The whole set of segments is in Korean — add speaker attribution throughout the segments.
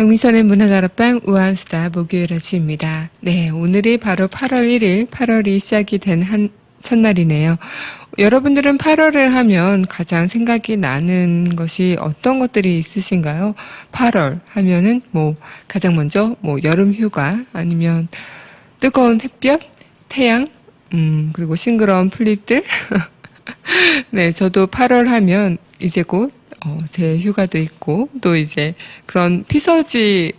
Speaker 1: 강민선의 문화다락방 우아한수다 목요일 아침입니다. 네, 오늘이 바로 8월 1일, 8월이 시작이 된 첫날이네요. 여러분들은 8월을 하면 가장 생각이 나는 것이 어떤 것들이 있으신가요? 8월 하면은 가장 먼저 여름 휴가 아니면 뜨거운 햇볕, 태양, 그리고 싱그러운 풀잎들. 네, 저도 8월 하면 이제 곧 제 휴가도 있고, 또 이제 그런 피서지,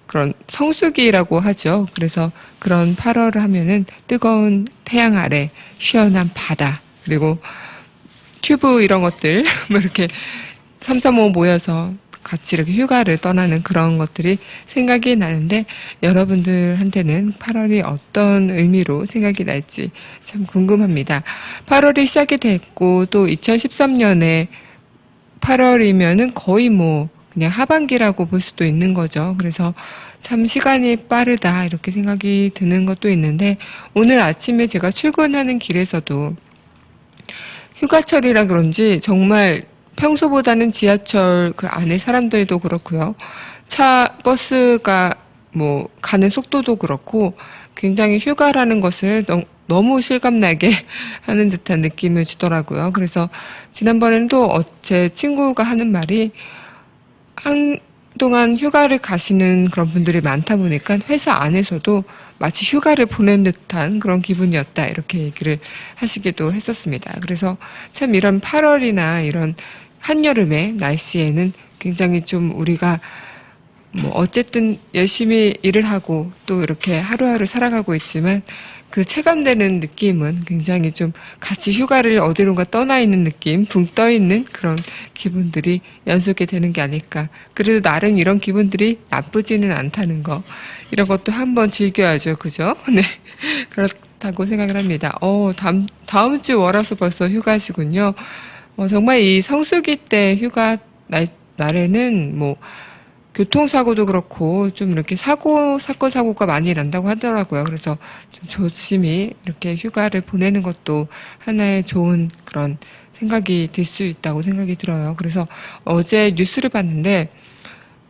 Speaker 1: 그런 성수기라고 하죠. 그래서 그런 8월을 하면은 뜨거운 태양 아래 시원한 바다, 그리고 튜브 이런 것들, 이렇게 삼삼오오 모여서 같이 이렇게 휴가를 떠나는 그런 것들이 생각이 나는데, 여러분들한테는 8월이 어떤 의미로 생각이 날지 참 궁금합니다. 8월이 시작이 됐고, 또 2013년에 8월이면은 거의 그냥 하반기라고 볼 수도 있는 거죠. 그래서 참 시간이 빠르다 이렇게 생각이 드는 것도 있는데, 오늘 아침에 제가 출근하는 길에서도 휴가철이라 그런지 정말 평소보다는 지하철 그 안에 사람들도 그렇고요. 버스가 가는 속도도 그렇고 굉장히 휴가라는 것을 너무 실감나게 하는 듯한 느낌을 주더라고요. 그래서 지난번에는 또 제 친구가 하는 말이, 한동안 휴가를 가시는 그런 분들이 많다 보니까 회사 안에서도 마치 휴가를 보낸 듯한 그런 기분이었다 이렇게 얘기를 하시기도 했었습니다. 그래서 참 이런 8월이나 이런 한여름의 날씨에는 굉장히 좀 우리가 어쨌든 열심히 일을 하고 또 이렇게 하루하루 살아가고 있지만 그 체감되는 느낌은 굉장히 좀 같이 휴가를 어디론가 떠나 있는 느낌, 붕 떠 있는 그런 기분들이 연속이 되는 게 아닐까. 그래도 나름 이런 기분들이 나쁘지는 않다는 거. 이런 것도 한번 즐겨야죠. 그죠? 네. 그렇다고 생각을 합니다. 다음 주 월화수 벌써 휴가시군요. 정말 이 성수기 때 휴가 날에는 교통사고도 그렇고 좀 이렇게 사건, 사고가 많이 난다고 하더라고요. 그래서 좀 조심히 이렇게 휴가를 보내는 것도 하나의 좋은 그런 생각이 들 수 있다고 생각이 들어요. 그래서 어제 뉴스를 봤는데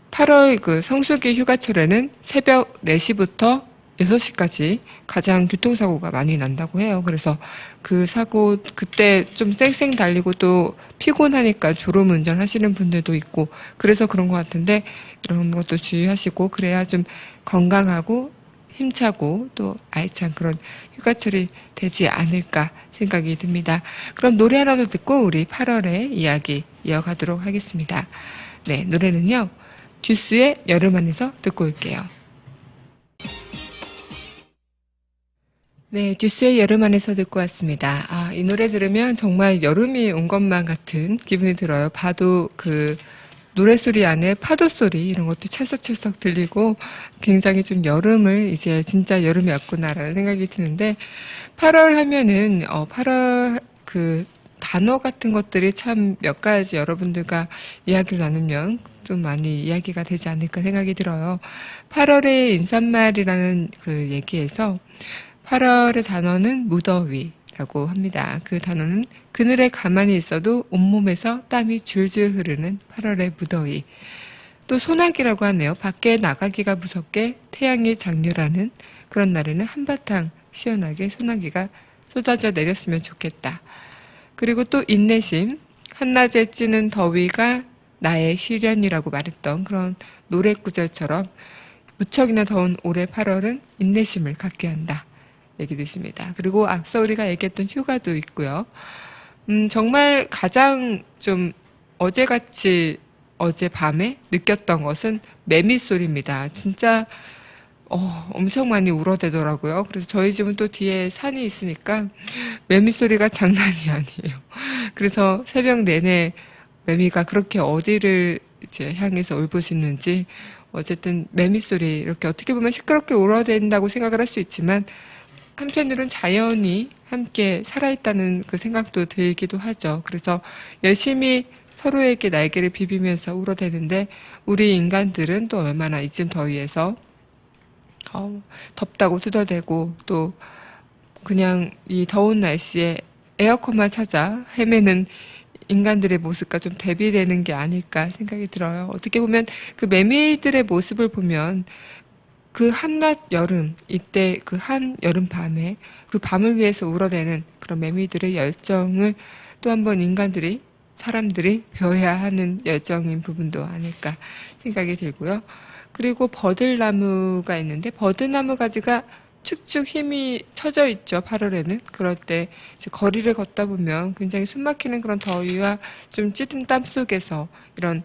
Speaker 1: 8월 그 성수기 휴가철에는 새벽 4시부터 6시까지 가장 교통사고가 많이 난다고 해요. 그래서 그 사고, 그때 좀 쌩쌩 달리고 또 피곤하니까 졸음운전 하시는 분들도 있고, 그래서 그런 것 같은데, 이런 것도 주의하시고, 그래야 좀 건강하고 힘차고 또 알찬 그런 휴가철이 되지 않을까 생각이 듭니다. 그럼 노래 하나 더 듣고 우리 8월의 이야기 이어가도록 하겠습니다. 네, 노래는요, 듀스의 여름 안에서 듣고 올게요. 네, 듀스의 여름 안에서 듣고 왔습니다. 이 노래 들으면 정말 여름이 온 것만 같은 기분이 들어요. 노래소리 안에 파도소리 이런 것도 찰썩찰썩 들리고 굉장히 좀 여름을 이제 진짜 여름이 왔구나라는 생각이 드는데, 8월 하면은 8월 그 단어 같은 것들이 참 몇 가지 여러분들과 이야기를 나누면 좀 많이 이야기가 되지 않을까 생각이 들어요. 8월의 인사말이라는 그 얘기에서 8월의 단어는 무더위라고 합니다. 그 단어는 그늘에 가만히 있어도 온몸에서 땀이 줄줄 흐르는 8월의 무더위. 또 소나기라고 하네요. 밖에 나가기가 무섭게 태양이 장렬하는 그런 날에는 한바탕 시원하게 소나기가 쏟아져 내렸으면 좋겠다. 그리고 또 인내심, 한낮에 찌는 더위가 나의 시련이라고 말했던 그런 노래 구절처럼 무척이나 더운 올해 8월은 인내심을 갖게 한다. 얘기도 있습니다. 그리고 앞서 우리가 얘기했던 휴가도 있고요. 정말 가장 좀 어젯밤에 느꼈던 것은 매미 소리입니다. 진짜 엄청 많이 울어대더라고요. 그래서 저희 집은 또 뒤에 산이 있으니까 매미 소리가 장난이 아니에요. 그래서 새벽 내내 매미가 그렇게 어디를 이제 향해서 울부짖는지, 어쨌든 매미 소리 이렇게 어떻게 보면 시끄럽게 울어댄다고 생각을 할 수 있지만 한편으로는 자연이 함께 살아있다는 그 생각도 들기도 하죠. 그래서 열심히 서로에게 날개를 비비면서 울어대는데, 우리 인간들은 또 얼마나 이쯤 더위에서 덥다고 투덜대고 또 그냥 이 더운 날씨에 에어컨만 찾아 헤매는 인간들의 모습과 좀 대비되는 게 아닐까 생각이 들어요. 어떻게 보면 그 매미들의 모습을 보면 그 한낮 여름, 이때 그 한 여름 밤에 그 밤을 위해서 울어대는 그런 매미들의 열정을 또 한 번 인간들이, 사람들이 배워야 하는 열정인 부분도 아닐까 생각이 들고요. 그리고 버들나무가 있는데, 버드나무 가지가 축축 힘이 처져 있죠, 8월에는. 그럴 때 이제 거리를 걷다 보면 굉장히 숨막히는 그런 더위와 좀 찌든 땀 속에서 이런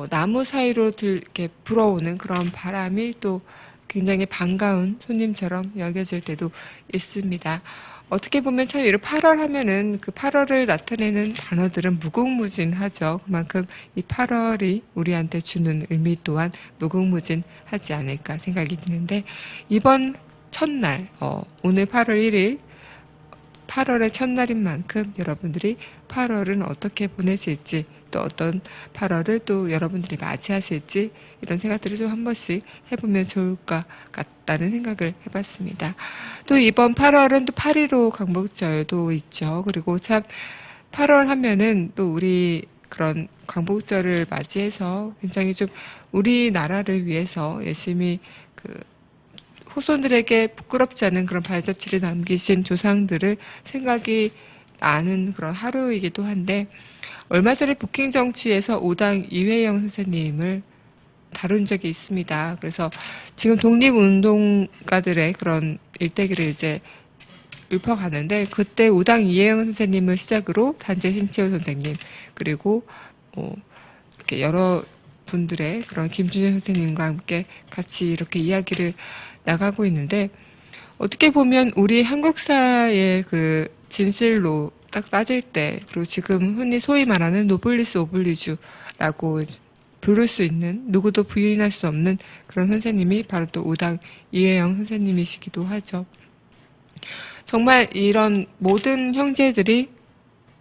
Speaker 1: 나무 사이로 이렇게 불어오는 그런 바람이 또 굉장히 반가운 손님처럼 여겨질 때도 있습니다. 어떻게 보면 참 이런 8월 하면은 그 8월을 나타내는 단어들은 무궁무진하죠. 그만큼 이 8월이 우리한테 주는 의미 또한 무궁무진하지 않을까 생각이 드는데, 이번 첫날, 오늘 8월 1일 8월의 첫날인 만큼 여러분들이 8월은 어떻게 보내실지, 또 어떤 8월을 또 여러분들이 맞이하실지, 이런 생각들을 좀 한 번씩 해보면 좋을 것 같다는 생각을 해봤습니다. 또 이번 8월은 또 8.15 광복절도 있죠. 그리고 참 8월 하면은 또 우리 그런 광복절을 맞이해서 굉장히 좀 우리나라를 위해서 열심히 그 후손들에게 부끄럽지 않은 그런 발자취를 남기신 조상들을 생각이 나는 그런 하루이기도 한데, 얼마 전에 북킹 정치에서 오당 이회영 선생님을 다룬 적이 있습니다. 그래서 지금 독립운동가들의 그런 일대기를 이제 읊어가는데, 그때 오당 이회영 선생님을 시작으로 단재 신채호 선생님, 그리고 이렇게 여러 분들의 그런 김준현 선생님과 함께 같이 이렇게 이야기를 나가고 있는데, 어떻게 보면 우리 한국사의 그 진실로 딱 따질 때, 그리고 지금 흔히 소위 말하는 노블리스 오블리주라고 부를 수 있는, 누구도 부인할 수 없는 그런 선생님이 바로 또 우당 이회영 선생님이시기도 하죠. 정말 이런 모든 형제들이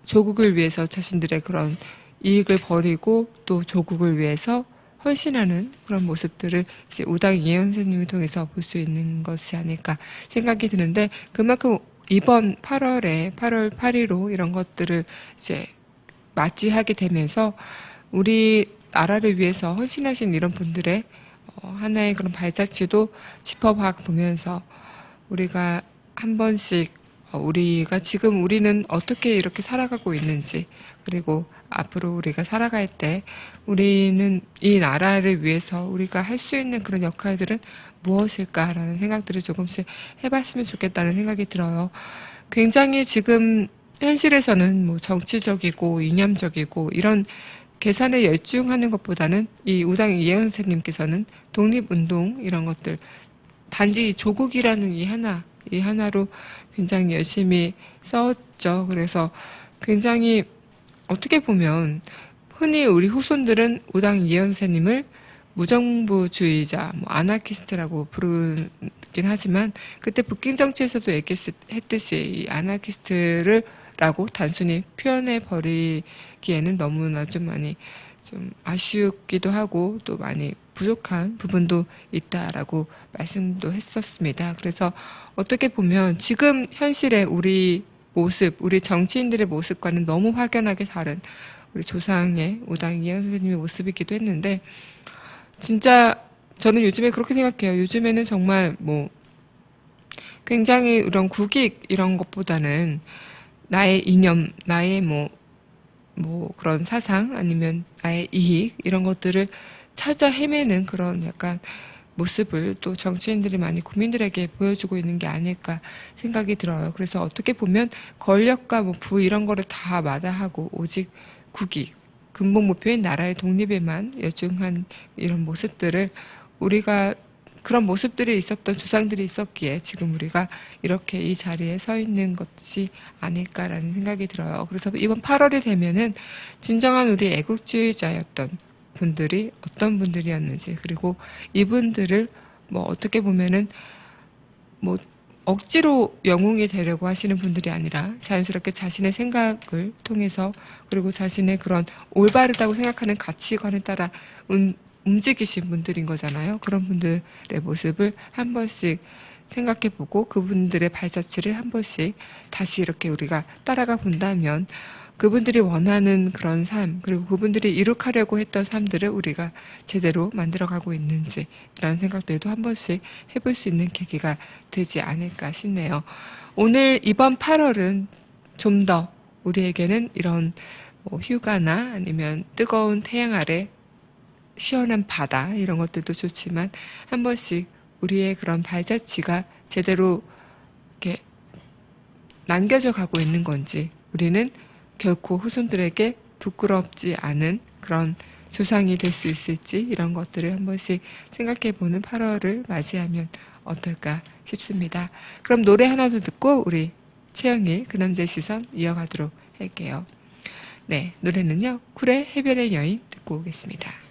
Speaker 1: 조국을 위해서 자신들의 그런 이익을 버리고 또 조국을 위해서 헌신하는 그런 모습들을 이제 우당 이혜연 선생님을 통해서 볼 수 있는 것이 아닐까 생각이 드는데, 그만큼 이번 8월에 8월 8.15 이런 것들을 이제 맞이하게 되면서 우리 나라를 위해서 헌신하신 이런 분들의 하나의 그런 발자취도 짚어봐 보면서 우리가 한 번씩 우리가 지금 우리는 어떻게 이렇게 살아가고 있는지, 그리고 앞으로 우리가 살아갈 때 우리는 이 나라를 위해서 우리가 할 수 있는 그런 역할들은 무엇일까라는 생각들을 조금씩 해봤으면 좋겠다는 생각이 들어요. 굉장히 지금 현실에서는 뭐 정치적이고 이념적이고 이런 계산에 열중하는 것보다는 이 우당 이혜원 선생님께서는 독립운동 이런 것들, 단지 조국이라는 이 하나로 굉장히 열심히 싸웠죠. 그래서 굉장히 어떻게 보면 흔히 우리 후손들은 우당 이혜원 선생님을 무정부주의자, 뭐 아나키스트라고 부르긴 하지만, 그때 북킹 정치에서도 얘기했듯이 이 아나키스트를 라고 단순히 표현해 버리기에는 너무나 좀 많이 좀 아쉽기도 하고 또 많이 부족한 부분도 있다라고 말씀도 했었습니다. 그래서 어떻게 보면 지금 현실의 우리 모습, 우리 정치인들의 모습과는 너무 확연하게 다른 우리 조상의 우당 이혜원 선생님의 모습이기도 했는데, 진짜 저는 요즘에 그렇게 생각해요. 요즘에는 정말 뭐 굉장히 이런 국익 이런 것보다는 나의 이념, 나의 뭐 그런 사상 아니면 나의 이익 이런 것들을 찾아 헤매는 그런 약간 모습을 또 정치인들이 많이 국민들에게 보여주고 있는 게 아닐까 생각이 들어요. 그래서 어떻게 보면 권력과 뭐 부 이런 거를 다 마다하고 오직 국익, 근본 목표인 나라의 독립에만 열중한 이런 모습들을, 우리가 그런 모습들이 있었던 조상들이 있었기에 지금 우리가 이렇게 이 자리에 서 있는 것이 아닐까라는 생각이 들어요. 그래서 이번 8월이 되면은 진정한 우리 애국주의자였던 분들이 어떤 분들이었는지, 그리고 이분들을 뭐 어떻게 보면은 뭐 억지로 영웅이 되려고 하시는 분들이 아니라 자연스럽게 자신의 생각을 통해서, 그리고 자신의 그런 올바르다고 생각하는 가치관에 따라 움직이신 분들인 거잖아요. 그런 분들의 모습을 한 번씩 생각해보고 그분들의 발자취를 한 번씩 다시 이렇게 우리가 따라가 본다면 그분들이 원하는 그런 삶, 그리고 그분들이 이룩하려고 했던 삶들을 우리가 제대로 만들어가고 있는지, 이런 생각들도 한 번씩 해볼 수 있는 계기가 되지 않을까 싶네요. 오늘 이번 8월은 좀 더 우리에게는 이런 뭐 휴가나 아니면 뜨거운 태양 아래 시원한 바다 이런 것들도 좋지만 한 번씩 우리의 그런 발자취가 제대로 이렇게 남겨져 가고 있는 건지, 우리는 결코 후손들에게 부끄럽지 않은 그런 조상이 될 수 있을지, 이런 것들을 한 번씩 생각해 보는 8월을 맞이하면 어떨까 싶습니다. 그럼 노래 하나 더 듣고 우리 최영일 그 남자의 시선 이어가도록 할게요. 네, 노래는요 쿨의 해변의 여인 듣고 오겠습니다.